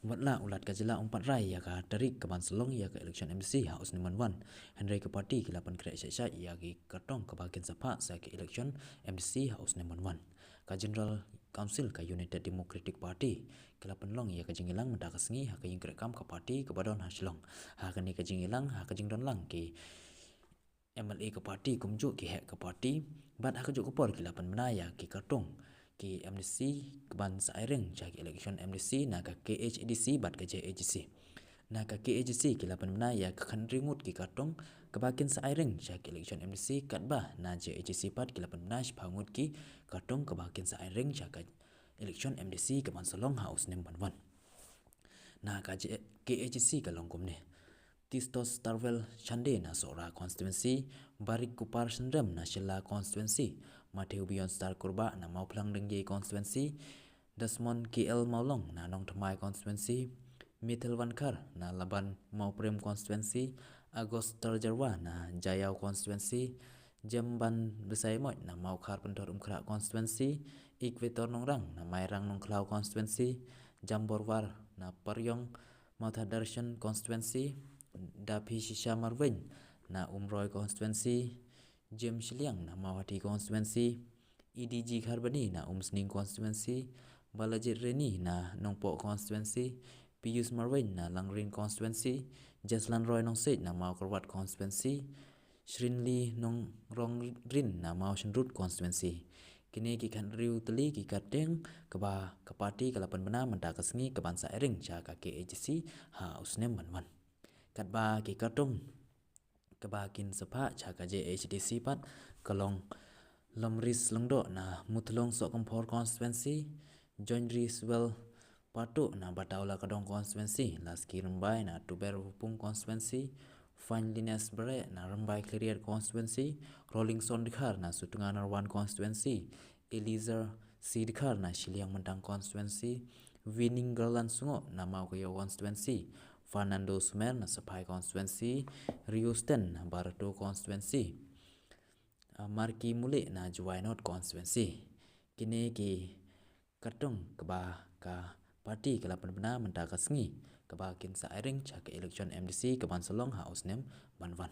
Watla ulat ka jela 4 rai ya ka tarik ke banselong ya ke election MDC House ni manwan Henry ke parti ke 8 kre sya ya ki kyrtong ke bagian sapa sa ke election MDC House ni manwan ka General Council ka United Democratic Party ke 8 long ya ke jingilang menda ka sengi ha ke yingkre kam ka parti ke badon hasilong ha ke ni ke jingilang ha ke jingdon lang ki MLA ke parti kumjuk ki hek ke parti bat ha ke juk ke por ki 8 menaya ki kyrtong ki MDC keban sairing jagi election MDC na ka KHADC bat ke JHADC na ka KHADC ki 8 menaya ke kan ringut ki kyrtong kebakin sairing jagi election MDC kat bah na JHADC bat ki 8 menaya pangut ki kyrtong kebakin sairing jaga election MDC keban solong house nem banwan na ka KHADC ka longkom ne Tistos Tarvel Chande na Sora constituency Barik Kupar Sendram na Shilla constituency Matthew Beyond Star Kurba na Mauplang Dengye constituency Desmond KL Maulong na Nong Thamai constituency Mithil Wankar na Laban Mauprem constituency Agos Terjarwa na Jayau constituency Jamban Besai Moit na Maukar Pentor Umkra constituency Equator Nongrang na Mairang Nongklau constituency Jamborwar na Paryong Mautadarshan constituency Dapi Shisha Marvin na Umroy constituency James Liang na Mawati constituency EDG Kharbani na Umsning constituency Balajit Reni na Nongpo constituency Pius Marvin na Langrin constituency Jaslan Roy Nongsej na Maukarwat constituency Shrinli Nong Rongrin na Mau Shenrut constituency kini ki kan riu teli ki kateng keba ke parti ke 8 bena menta kesengi ke bansa ering jaga KHC ha usnem manwan katba ki katong kebakin sepa jaga JHDC pat kalong lomris lengdo na mutlong sok kompor constituency joinri swell patu na bataula kadong constituency laski rembai na tuber hupung constituency fine linus bere na rembai career constituency rolling son dikhar na sutunganar one constituency Eliezer C dikhar na Shiliang Mentang constituency winning girlan sungo na Maukayo constituency Fernando Sumer na Sapai constituency Rio Sten na Barato constituency Marki Mule na Juwainot constituency kini ki katong keba ka parti ke 8 bena menta ka sengi keba kin sairing ca ke election MDC ke Banselong House nem Banwan